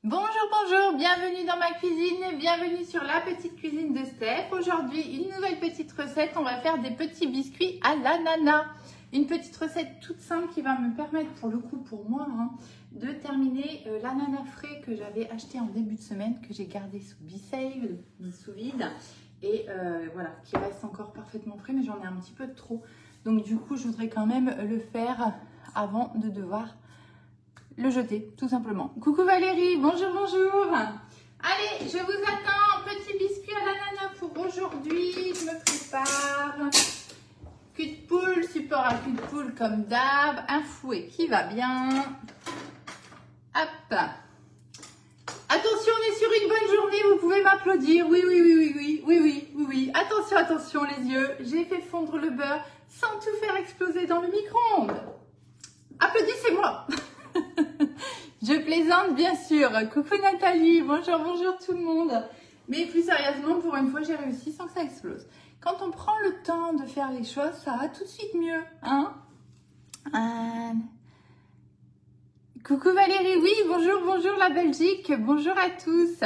Bonjour, bonjour, bienvenue dans ma cuisine, bienvenue sur la petite cuisine de Steph. Aujourd'hui, une nouvelle petite recette, on va faire des petits biscuits à l'ananas. Une petite recette toute simple qui va me permettre, pour le coup pour moi, de terminer l'ananas frais que j'avais acheté en début de semaine, que j'ai gardé sous Be-Save, sous vide. Et voilà, qui reste encore parfaitement frais, mais j'en ai un petit peu de trop. Donc du coup, je voudrais quand même le faire avant de devoir le jeter, tout simplement. Coucou Valérie, bonjour, bonjour. Allez, je vous attends, petit biscuit à l'ananas pour aujourd'hui. Je me prépare. Cul de poule, support à cul de poule comme d'hab. Un fouet qui va bien. Hop. Attention, on est sur une bonne journée, vous pouvez m'applaudir. Oui, oui, oui, oui, oui, oui, oui, oui, oui. Attention, attention les yeux. J'ai fait fondre le beurre sans tout faire exploser dans le micro-ondes. Applaudissez-moi. Je plaisante bien sûr. Coucou Nathalie, bonjour, bonjour tout le monde. Mais plus sérieusement, pour une fois, j'ai réussi sans que ça explose. Quand on prend le temps de faire les choses, ça va tout de suite mieux, hein? Coucou Valérie, oui, bonjour, bonjour la Belgique, bonjour à tous.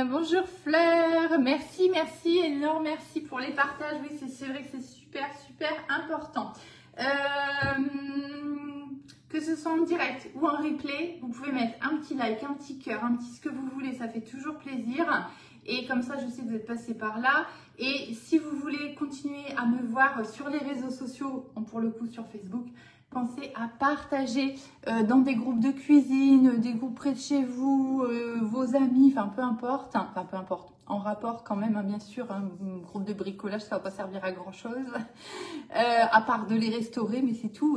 Bonjour Fleur, merci, merci, énorme merci pour les partages. Oui, c'est vrai que c'est super, super important. Que ce soit en direct ou en replay, vous pouvez mettre un petit like, un petit cœur, un petit ce que vous voulez, ça fait toujours plaisir. Et comme ça, je sais que vous êtes passé par là. Et si vous voulez continuer à me voir sur les réseaux sociaux, pour le coup sur Facebook, pensez à partager dans des groupes de cuisine, des groupes près de chez vous, vos amis, enfin peu importe, en rapport quand même, bien sûr, un groupe de bricolage, ça va pas servir à grand chose, à part de les restaurer, mais c'est tout.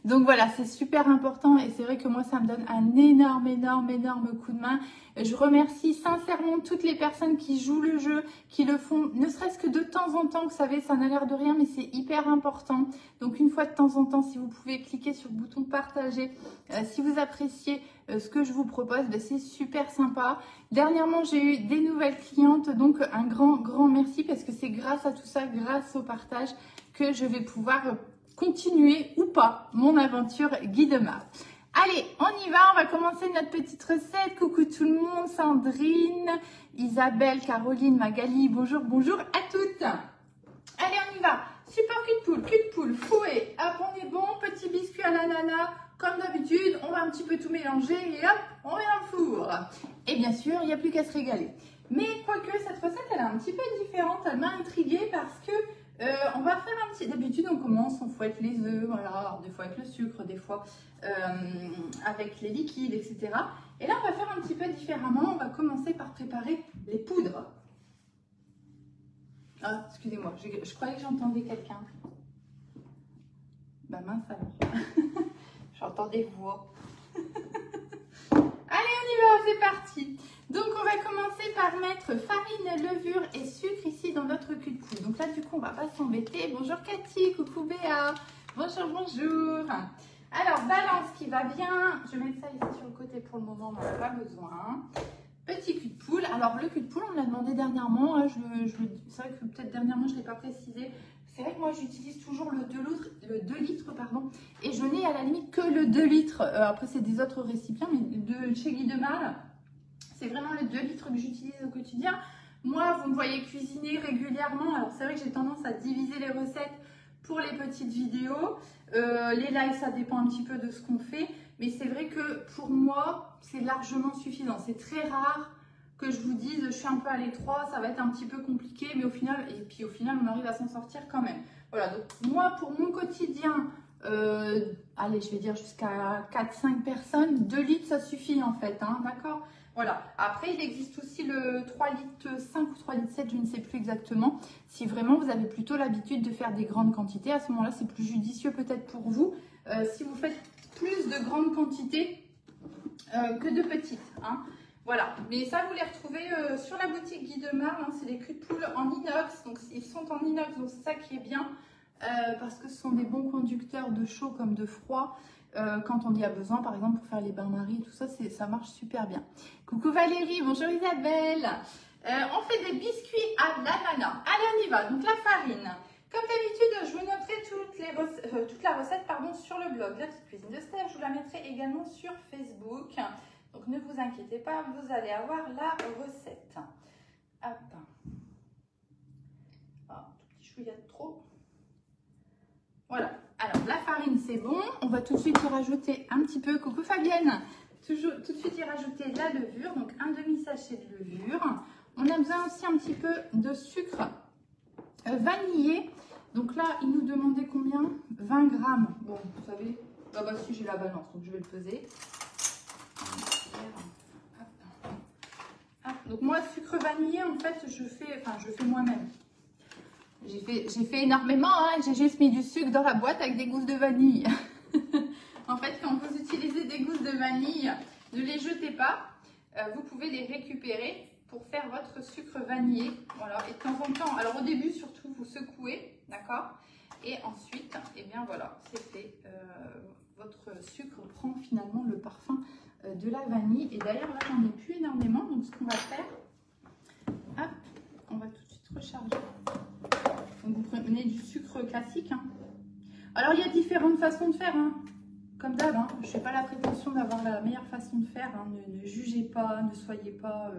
Donc voilà, c'est super important et c'est vrai que moi ça me donne un énorme, énorme, énorme coup de main. Je remercie sincèrement toutes les personnes qui jouent le jeu, qui le font, ne serait-ce que de temps en temps, vous savez, ça n'a l'air de rien, mais c'est hyper important. Donc une fois de temps en temps, si vous pouvez cliquer sur le bouton partager, si vous appréciez ce que je vous propose, c'est super sympa. Dernièrement, j'ai eu des nouvelles clientes, donc un grand, grand merci parce que c'est grâce à tout ça, grâce au partage, que je vais pouvoir continuer ou pas mon aventure Guidemar. Allez, on y va, on va commencer notre petite recette. Coucou tout le monde, Sandrine, Isabelle, Caroline, Magali, bonjour, bonjour à toutes. Allez, on y va. Support cul de poule, fouet, hop, on est bon, petit biscuit à l'ananas. Comme d'habitude, on va un petit peu tout mélanger et hop, on met dans le four. Et bien sûr, il n'y a plus qu'à se régaler. Mais quoique, cette recette, elle est un petit peu différente, elle m'a intriguée parce que on va faire un petit... D'habitude, on commence, on fouette les œufs, voilà, alors des fois avec le sucre, des fois avec les liquides, etc. Et là, on va faire un petit peu différemment. On va commencer par préparer les poudres. Ah, excusez-moi, je croyais que j'entendais quelqu'un. Bah mince alors. J'entends des voix. Allez, on y va, c'est parti. Donc, on va commencer par mettre farine, levure et sucre ici dans notre cul de poule. Donc là, du coup, on va pas s'embêter. Bonjour Cathy, coucou Béa. Bonjour, bonjour. Alors, balance qui va bien. Je vais mettre ça ici sur le côté pour le moment, on n'en a pas besoin. Petit cul de poule. Alors, le cul de poule, on me l'a demandé dernièrement. C'est vrai que peut-être dernièrement, je ne l'ai pas précisé. C'est vrai que moi, j'utilise toujours le 2 litres, pardon, et je n'ai à la limite que le 2 litres. Après, c'est des autres récipients, mais de chez Guidemar, c'est vraiment le 2 litres que j'utilise au quotidien. Moi, vous me voyez cuisiner régulièrement. Alors, c'est vrai que j'ai tendance à diviser les recettes pour les petites vidéos. Les lives, ça dépend un petit peu de ce qu'on fait. Mais c'est vrai que pour moi, c'est largement suffisant. C'est très rare que je vous dise, je suis un peu à l'étroit, ça va être un petit peu compliqué, mais au final, on arrive à s'en sortir quand même. Voilà, donc moi, pour mon quotidien, allez, je vais dire jusqu'à 4-5 personnes, 2 litres, ça suffit en fait, d'accord? Voilà, après, il existe aussi le 3 litres 5 ou 3 litres 7, je ne sais plus exactement. Si vraiment vous avez plutôt l'habitude de faire des grandes quantités, à ce moment-là, c'est plus judicieux peut-être pour vous. Si vous faites plus de grandes quantités que de petites, Voilà, mais ça vous les retrouvez sur la boutique Guidemar, c'est des culs de poule en inox, donc ils sont en inox, donc c'est ça qui est bien, parce que ce sont des bons conducteurs de chaud comme de froid, quand on y a besoin, par exemple pour faire les bains-maries, tout ça, ça marche super bien. Coucou Valérie, bonjour Isabelle, on fait des biscuits à l'ananas, allez on y va, donc la farine. Comme d'habitude, je vous noterai toute la recette sur le blog La Petite Cuisine de Steph, je vous la mettrai également sur Facebook. Donc ne vous inquiétez pas, vous allez avoir la recette. Hop. Oh, tout petit chouïa de trop. Voilà. Alors la farine c'est bon. On va tout de suite y rajouter un petit peu. Coucou Fabienne. Tout de suite y rajouter la levure. Donc un demi-sachet de levure. On a besoin aussi un petit peu de sucre vanillé. Donc là, il nous demandait combien? 20 grammes. Bon, vous savez, ah bah si j'ai la balance, donc je vais le peser. Donc moi, sucre vanillé, en fait, je fais moi-même. J'ai fait énormément, hein. J'ai juste mis du sucre dans la boîte avec des gousses de vanille. En fait, quand vous utilisez des gousses de vanille, ne les jetez pas. Vous pouvez les récupérer pour faire votre sucre vanillé. Voilà. Et de temps en temps, alors au début, surtout, vous secouez, d'accord? Et ensuite, eh bien voilà, c'est fait. Votre sucre prend finalement le parfum de la vanille. Et d'ailleurs, là, j'en ai plus énormément. Donc, ce qu'on va faire, hop, on va tout de suite recharger. Donc, vous prenez du sucre classique. Hein. Alors, il y a différentes façons de faire. Hein. Comme d'hab, hein. Je n'ai pas la prétention d'avoir la meilleure façon de faire. Hein. Ne jugez pas, ne soyez pas...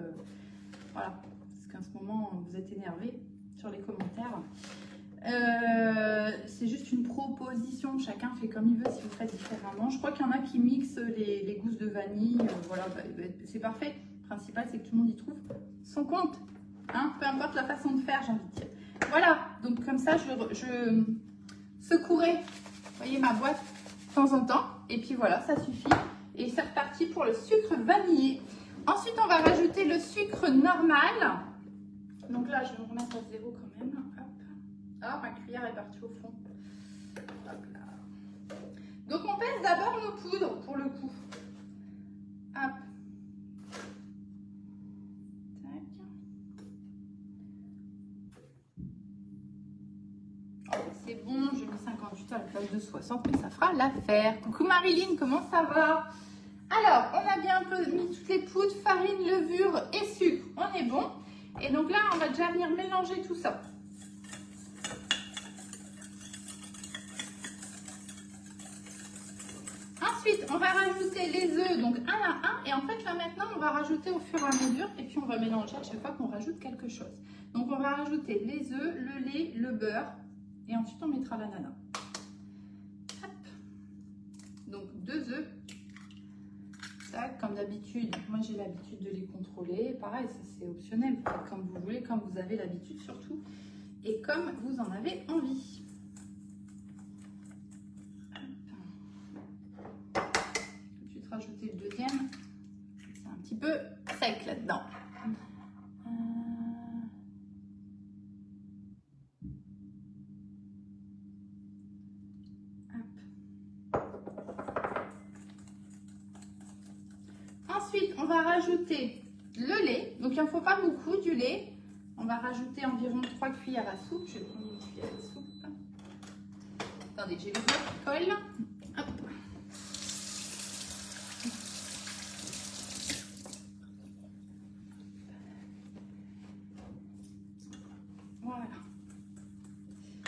voilà, parce qu'en ce moment, vous êtes énervé sur les commentaires. C'est juste une proposition, chacun fait comme il veut si vous faites différemment. Je crois qu'il y en a qui mixent les gousses de vanille, voilà, c'est parfait. Le principal, c'est que tout le monde y trouve son compte, hein, peu importe la façon de faire, j'ai envie de dire. Voilà, donc comme ça, je secouerai, vous voyez, ma boîte de temps en temps, et puis voilà, ça suffit. Et c'est reparti pour le sucre vanillé. Ensuite, on va rajouter le sucre normal. Donc là, je vais me remettre à zéro quand même. Hop. Ah, ma cuillère est partie au fond. Hop là. Donc, on pèse d'abord nos poudres pour le coup. Hop. Tac. Oh, c'est bon, j'ai mis 58 à la place de 60, mais ça fera l'affaire. Coucou Marilyn, comment ça va? Alors, on a bien un peu mis toutes les poudres, farine, levure et sucre. On est bon. Et donc là, on va déjà venir mélanger tout ça. Ensuite, on va rajouter les œufs, donc un à un. Et en fait, là maintenant, on va rajouter au fur et à mesure. Et puis, on va mélanger à chaque fois qu'on rajoute quelque chose. Donc, on va rajouter les œufs, le lait, le beurre. Et ensuite, on mettra l'ananas. Hop. Donc, 2 œufs. Tac, comme d'habitude, moi j'ai l'habitude de les contrôler. Pareil, c'est optionnel. Vous faites comme vous voulez, comme vous avez l'habitude surtout. Et comme vous en avez envie. Rajouter le deuxième, c'est un petit peu sec là-dedans. Ensuite, on va rajouter le lait. Donc, il ne faut pas beaucoup du lait. On va rajouter environ 3 cuillères à soupe. Je vais prendre une cuillère à soupe. Attendez, j'ai le doigt qui colle. Hop. Voilà.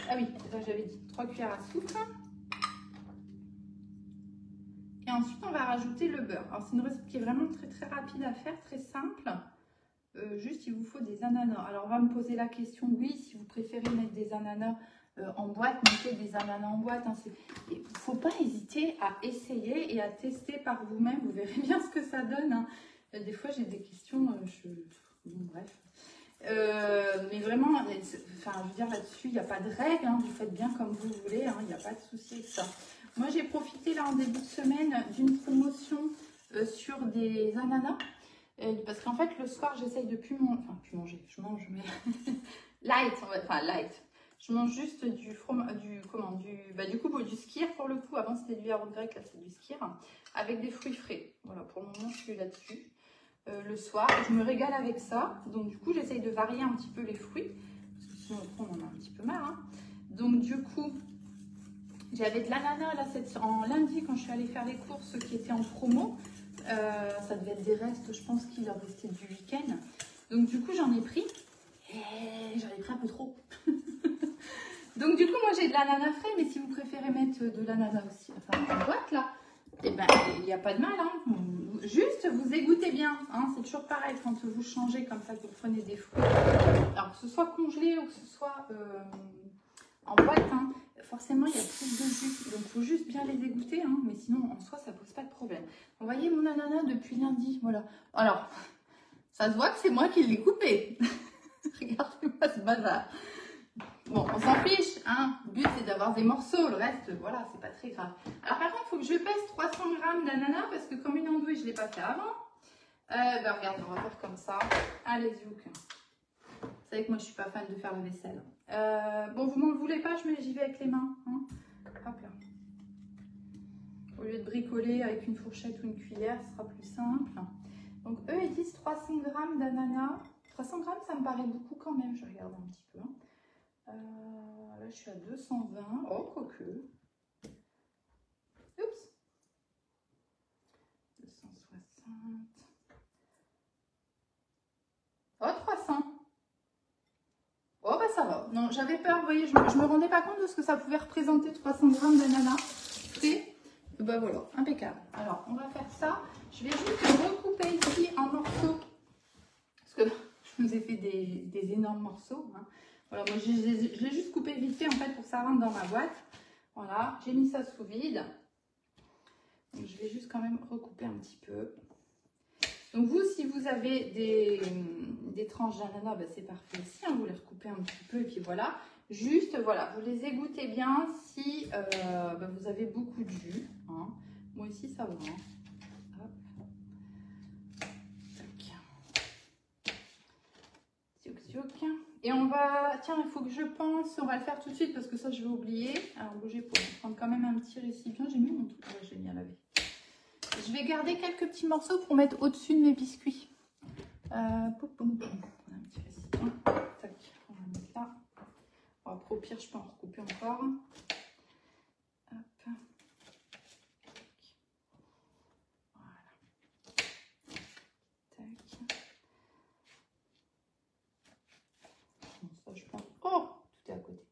Ah oui, là j'avais dit 3 cuillères à soupe. Et ensuite, on va rajouter le beurre. Alors, c'est une recette qui est vraiment très très rapide à faire, très simple. Juste, il vous faut des ananas. Alors, on va me poser la question, oui, si vous préférez mettre des ananas en boîte, mettez des ananas en boîte. Hein, il ne faut pas hésiter à essayer et à tester par vous-même. Vous verrez bien ce que ça donne. Hein. Des fois, j'ai des questions, bon, bref. Mais vraiment, enfin, je veux dire, là-dessus, il n'y a pas de règle. Hein, vous faites bien comme vous voulez. Hein, il n'y a pas de souci avec ça. Moi, j'ai profité là en début de semaine d'une promotion sur des ananas. Parce qu'en fait, le soir, j'essaye de plus manger. Je mange, mais light, enfin light. Je mange juste du fromage, du coup, du skyr pour le coup. Avant, c'était du yaourt grec, là, c'est du skyr. Avec des fruits frais. Voilà, pour le moment, je suis là-dessus. Le soir, je me régale avec ça. Donc, du coup, j'essaye de varier un petit peu les fruits. Parce que sinon, on en a un petit peu marre. Hein. Donc, du coup, j'avais de l'ananas là en lundi quand je suis allée faire les courses qui étaient en promo. Ça devait être des restes, je pense qu'il leur restait du week-end. Donc du coup j'en ai pris et j'en ai pris un peu trop. Donc du coup moi j'ai de l'ananas frais, mais si vous préférez mettre de l'ananas aussi, enfin en boîte là, et ben il n'y a pas de mal. Hein. juste vous égouttez bien, hein, c'est toujours pareil quand vous changez comme ça, que vous prenez des fruits, alors que ce soit congelé ou que ce soit en boîte, hein, forcément il y a plus de jus, donc il faut juste bien les égoutter, hein, mais sinon en soi ça pose pas de problème. Vous voyez mon ananas depuis lundi, voilà. Alors, ça se voit que c'est moi qui l'ai coupé. Regardez-moi ce bazar. Bon, on s'en fiche, hein. Le but c'est d'avoir des morceaux, le reste, voilà, c'est pas très grave. Alors par contre, il faut que je pèse 300 g d'ananas parce que comme une andouille, je ne l'ai pas fait avant. Ben regarde, on va faire comme ça. Allez, zouk. Vous savez que moi, je suis pas fan de faire la vaisselle. Bon, vous m'en voulez pas, j'y vais avec les mains. Hein. Hop là. Au lieu de bricoler avec une fourchette ou une cuillère, ce sera plus simple. Donc eux, ils disent 300 g d'ananas. 300 g, ça me paraît beaucoup quand même. Je regarde un petit peu. Hein. Là, je suis à 220. Oh, quoique. Oups. 260. Oh, 300. Oh, bah ça va. Non, j'avais peur, vous voyez, je me rendais pas compte de ce que ça pouvait représenter 300 g d'ananas frais. Bah voilà, impeccable. Alors, on va faire ça. Je vais juste recouper ici en morceaux. Parce que je vous ai fait des énormes morceaux. Hein. Voilà, moi je l'ai juste coupé vite fait en fait pour que ça rentre dans ma boîte. Voilà, j'ai mis ça sous vide. Donc je vais juste quand même recouper un petit peu. Donc vous, si vous avez des tranches d'ananas, ben c'est parfait aussi. Hein, vous les recoupez un petit peu et puis voilà. Juste, voilà, vous les égouttez bien si ben vous avez beaucoup de jus. Hein. Moi ici, ça va. Hein. Hop. Et on va, tiens, il faut que je pense, on va le faire tout de suite parce que ça je vais oublier. Alors bougez pour prendre quand même un petit récipient. J'ai mis mon truc, ouais, je l'ai bien lavé. Je vais garder quelques petits morceaux pour mettre au-dessus de mes biscuits. On a un petit récipient. Tac, on va mettre là. Bon, après au pire je peux en recouper encore. Hop. Voilà. Tac. Ça, je pense... Oh, tout est à côté.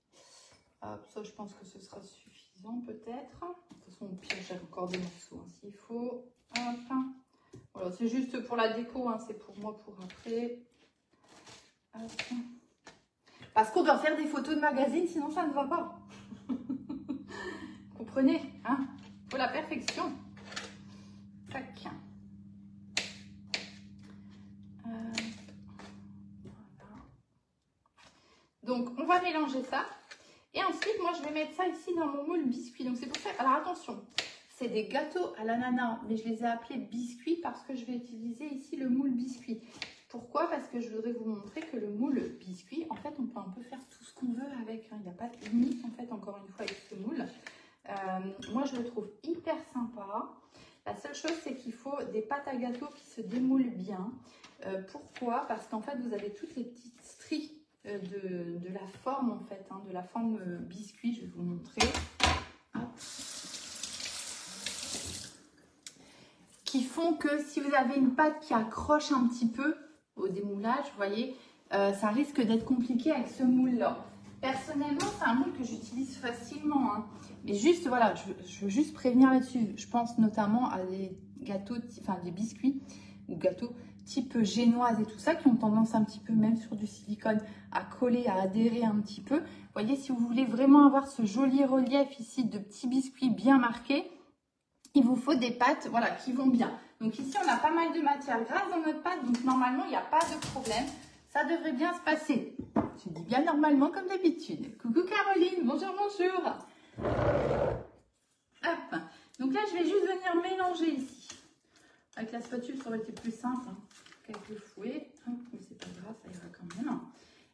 Hop, ça, je pense que ce sera suffisant peut-être. De toute façon, au pire, j'ai encore des morceaux hein, s'il faut. Hop. Voilà, c'est juste pour la déco, hein, c'est pour moi pour après. Hop. Parce qu'on doit faire des photos de magazine, sinon ça ne va pas. Comprenez, hein? Faut la perfection. Tac. Donc, on va mélanger ça. Et ensuite, moi, je vais mettre ça ici dans mon moule biscuit. Donc, c'est pour ça... Alors, attention, c'est des gâteaux à l'ananas, mais je les ai appelés biscuits parce que je vais utiliser ici le moule biscuit. Pourquoi? Parce que je voudrais vous montrer que le moule biscuit, en fait, on peut un peu faire tout ce qu'on veut avec. Hein. Il n'y a pas de limite, en fait, encore une fois, avec ce moule. Moi, je le trouve hyper sympa. La seule chose, c'est qu'il faut des pâtes à gâteau qui se démoulent bien. Pourquoi? Parce qu'en fait, vous avez toutes les petites stries de la forme en fait, hein, de la forme biscuit, je vais vous montrer. Hop. Qui font que si vous avez une pâte qui accroche un petit peu au démoulage, vous voyez, ça risque d'être compliqué avec ce moule là. Personnellement, c'est un moule que j'utilise facilement, hein. Mais juste voilà, je veux juste prévenir là-dessus. Je pense notamment à des gâteaux, enfin des biscuits ou gâteaux type génoise et tout ça, qui ont tendance un petit peu, même sur du silicone, à coller, à adhérer un petit peu. Vous voyez, si vous voulez vraiment avoir ce joli relief ici de petits biscuits bien marqués, il vous faut des pâtes, voilà, qui vont bien. Donc ici, on a pas mal de matière grasse dans notre pâte, donc normalement, il n'y a pas de problème. Ça devrait bien se passer. Je dis bien normalement, comme d'habitude. Coucou Caroline, bonjour, bonjour. Hop. Donc là, je vais juste venir mélanger ici. Avec la spatule, ça aurait été plus simple hein, qu'avec le fouet. Mais c'est pas grave, ça ira quand même.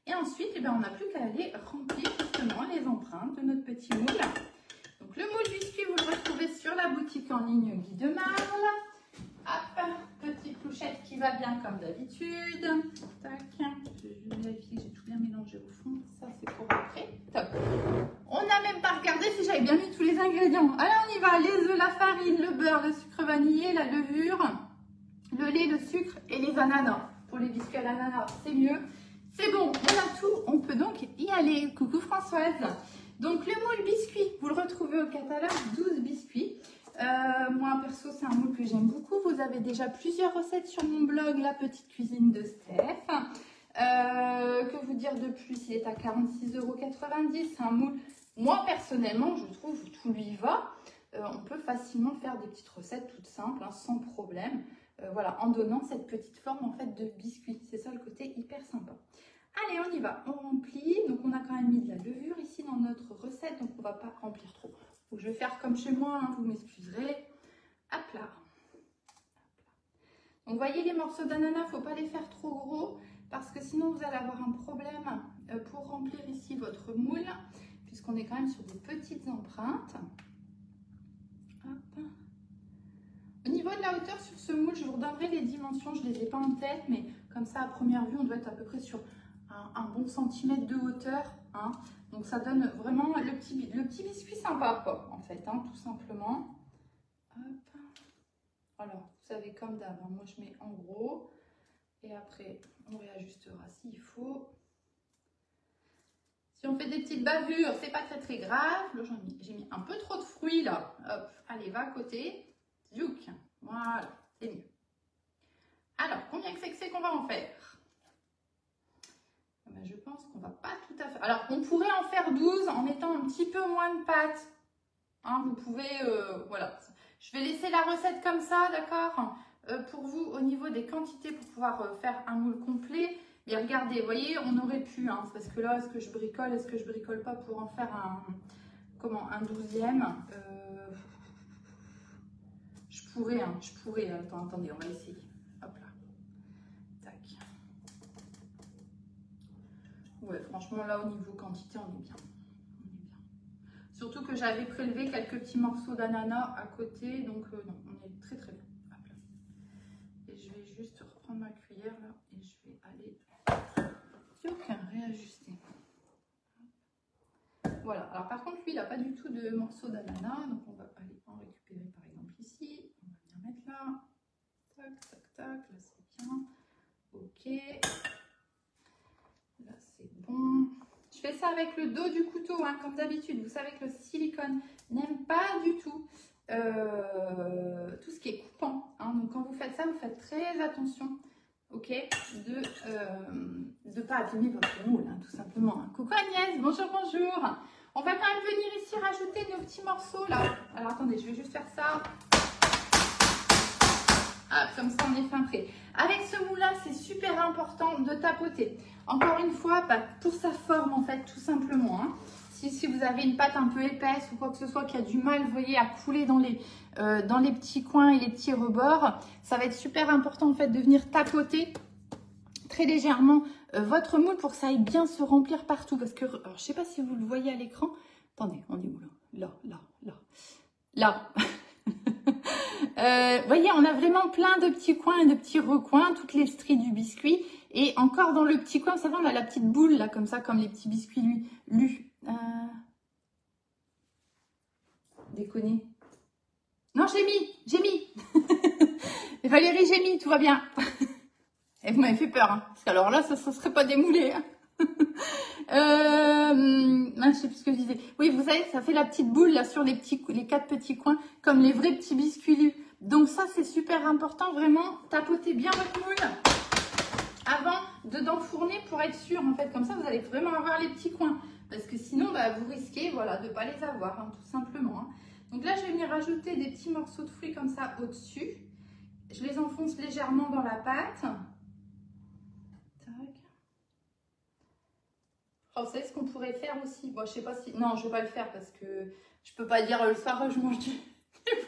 Et ensuite, eh ben, on n'a plus qu'à aller remplir justement les empreintes de notre petit moule. Donc le moule biscuit, vous le retrouvez sur la boutique en ligne Guy de Marle. Hop, petite clouchette qui va bien comme d'habitude. Tac, je vais juste vérifier que j'ai tout bien mélangé au fond. Ça, c'est pour après. Top. On n'a même pas regardé si j'avais bien mis tous les ingrédients. Allez, on y va. Les œufs, la farine, le beurre, le sucre vanillé, la levure, le lait, le sucre et les ananas. Pour les biscuits à l'ananas, c'est mieux. C'est bon, on a tout. On peut donc y aller. Coucou Françoise. Donc le moule biscuit, vous le retrouvez au catalogue, 12 biscuits. Moi perso, c'est un moule que j'aime beaucoup. Vous avez déjà plusieurs recettes sur mon blog, La Petite Cuisine de Steph. Que vous dire de plus, il est à 46,90 €. C'est un moule, moi personnellement, je trouve tout lui va. On peut facilement faire des petites recettes toutes simples, hein, sans problème. Voilà, en donnant cette petite forme en fait de biscuit. C'est ça le côté hyper sympa. Allez, on y va, on remplit. Donc on a quand même mis de la levure ici dans notre recette, donc on ne va pas remplir trop. Donc, je vais faire comme chez moi, hein, vous m'excuserez. Hop là. Donc vous voyez les morceaux d'ananas, il ne faut pas les faire trop gros parce que sinon vous allez avoir un problème pour remplir ici votre moule, puisqu'on est quand même sur des petites empreintes. Hop. Au niveau de la hauteur sur ce moule, je vous redonnerai les dimensions, je ne les ai pas en tête, mais comme ça à première vue, on doit être à peu près sur un bon centimètre de hauteur. Hein. Donc ça donne vraiment le petit biscuit sympa, quoi, en fait, hein, tout simplement. Hop. Alors, vous savez, comme d'hab, hein, moi je mets en gros, et après on réajustera s'il faut. Si on fait des petites bavures, c'est pas très grave. Là, j'ai mis un peu trop de fruits là. Hop, allez, va à côté. Zouk. Voilà, c'est mieux. Alors, combien que c'est qu'on va en faire? Ben, je pense qu'on va pas tout à fait. Alors, on pourrait en faire 12 en mettant un petit peu moins de pâte. Hein, vous pouvez, voilà. Je vais laisser la recette comme ça, d'accord, pour vous au niveau des quantités pour pouvoir faire un moule complet. Mais regardez, vous voyez, on aurait pu, hein, parce que là, est-ce que je bricole pas pour en faire un 12e. Je pourrais. Attendez, on va essayer. Hop là. Tac. Ouais, franchement, là, au niveau quantité, on est bien. Surtout que j'avais prélevé quelques petits morceaux d'ananas à côté, donc non, on est très bien. Hop là. Et je vais juste reprendre ma cuillère là et je vais aller réajuster. Voilà, alors par contre lui il n'a pas du tout de morceaux d'ananas, donc on va aller en récupérer par exemple ici. On va venir mettre là. Tac, tac, tac, là c'est bien. Ok. Là c'est bon. Je fais ça avec le dos du couteau, hein, comme d'habitude. Vous savez que le silicone n'aime pas du tout tout ce qui est coupant. Hein. Donc quand vous faites ça, vous faites très attention, ok, de ne pas abîmer votre moule, hein, tout simplement. Hein. Coucou Agnès, bonjour, bonjour. On va quand même venir ici rajouter nos petits morceaux là. Alors attendez, je vais juste faire ça. Ah, comme ça on est fin prêt. Avec ce moule-là, c'est super important de tapoter. Encore une fois, bah, pour sa forme en fait, tout simplement. Hein. Si vous avez une pâte un peu épaisse ou quoi que ce soit qui a du mal, vous voyez, à couler dans les petits coins et les petits rebords, ça va être super important en fait de venir tapoter très légèrement votre moule pour que ça aille bien se remplir partout. Parce que, alors, je ne sais pas si vous le voyez à l'écran. Attendez, on est où là? Là. Voyez, on a vraiment plein de petits coins et de petits recoins, toutes les stries du biscuit. Et encore dans le petit coin, vous savez, on a la petite boule là, comme ça, comme les petits biscuits lus. Déconner. Non, j'ai mis. Valérie, j'ai mis, tout va bien. Et vous m'avez fait peur, hein, parce qu'alors là, ça ne serait pas démoulé. Hein. Je sais plus ce que je disais. Oui, vous savez, ça fait la petite boule là sur les 4 petits coins, comme les vrais petits biscuits lus. Donc ça, c'est super important, vraiment, tapotez bien votre moule avant d'enfourner pour être sûr, en fait, comme ça, vous allez vraiment avoir les petits coins. Parce que sinon, bah, vous risquez, voilà, de ne pas les avoir, hein, tout simplement. Hein. Donc là, je vais venir rajouter des petits morceaux de fruits comme ça au-dessus. Je les enfonce légèrement dans la pâte. Oh, vous savez ce qu'on pourrait faire aussi? Bon, je sais pas si... Non, je vais pas le faire parce que je peux pas dire le soir, je mange du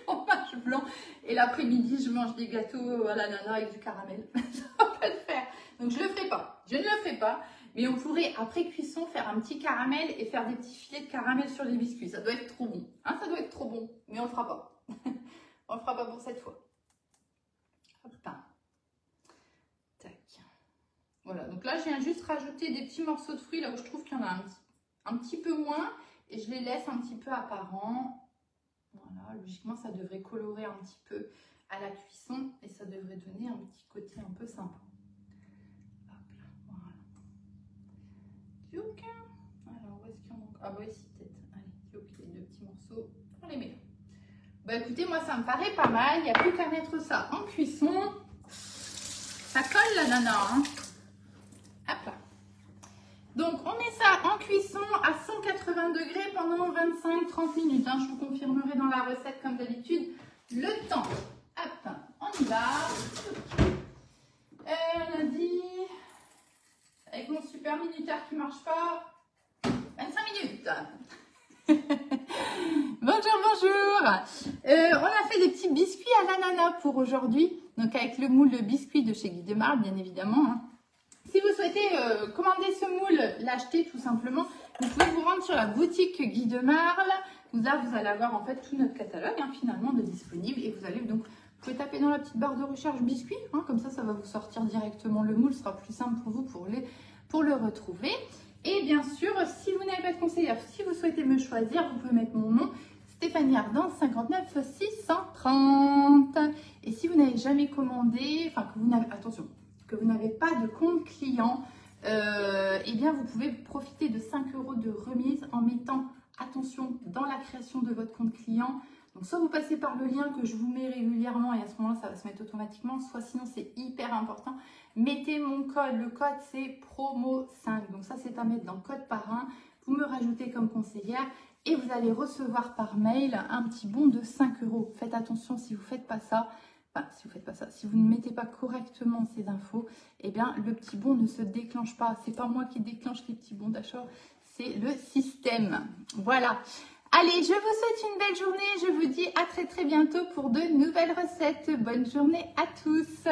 fromage blanc et l'après-midi, je mange des gâteaux à l'ananas avec du caramel. Ça va pas le faire. Donc, je le ferai pas. Je ne le ferai pas. Mais on pourrait, après cuisson, faire un petit caramel et faire des petits filets de caramel sur les biscuits. Ça doit être trop bon. Hein, ça doit être trop bon. Mais on le fera pas. On le fera pas pour cette fois. Hop là. Tac. Voilà, donc là, je viens juste rajouter des petits morceaux de fruits là où je trouve qu'il y en a un petit peu moins. Et je les laisse un petit peu apparents. Voilà, logiquement, ça devrait colorer un petit peu à la cuisson. Et ça devrait donner un petit côté un peu sympa. Hop là, voilà. Tchouk. Alors, où est-ce qu'il y en a encore? Ah, bah ici, peut-être. Allez, tchouk, les 2 petits morceaux. On les met là. Bah écoutez, moi ça me paraît pas mal. Il n'y a plus qu'à mettre ça en cuisson. Ça colle la nana, hein. Hop là. Donc on met ça en cuisson à 180 degrés pendant 25-30 minutes. Hein. Je vous confirmerai dans la recette comme d'habitude le temps. Hop, on y va. On a dit, avec mon super minuteur qui marche pas, 25 minutes. Bonjour, bonjour. On a fait des petits biscuits à l'ananas pour aujourd'hui. Donc avec le moule de biscuits de chez Guy de Marle, bien évidemment. Hein. Si vous souhaitez commander ce moule, l'acheter tout simplement, vous pouvez vous rendre sur la boutique Guy de Marle. Là, vous allez avoir en fait tout notre catalogue hein, finalement de disponible. Et vous allez donc, vous pouvez taper dans la petite barre de recherche biscuits. Hein, comme ça va vous sortir directement le moule. Ce sera plus simple pour vous pour le retrouver. Et bien sûr, si vous n'avez pas de conseillère, si vous souhaitez me choisir, vous pouvez mettre mon nom, Stéphanie Ardant 59 630. Et si vous n'avez jamais commandé, enfin que vous n'avez, attention, que vous n'avez pas de compte client, eh bien vous pouvez profiter de 5 € de remise en mettant, attention, dans la création de votre compte client. Donc soit vous passez par le lien que je vous mets régulièrement et à ce moment-là, ça va se mettre automatiquement, soit sinon c'est hyper important. Mettez mon code, le code c'est promo5, donc ça c'est à mettre dans code parrain, vous me rajoutez comme conseillère et vous allez recevoir par mail un petit bon de 5 €. Faites attention si vous ne faites pas ça, si vous ne mettez pas correctement ces infos, eh bien le petit bon ne se déclenche pas. C'est pas moi qui déclenche les petits bons d'achat, c'est le système. Voilà. Allez, je vous souhaite une belle journée. Je vous dis à très bientôt pour de nouvelles recettes. Bonne journée à tous.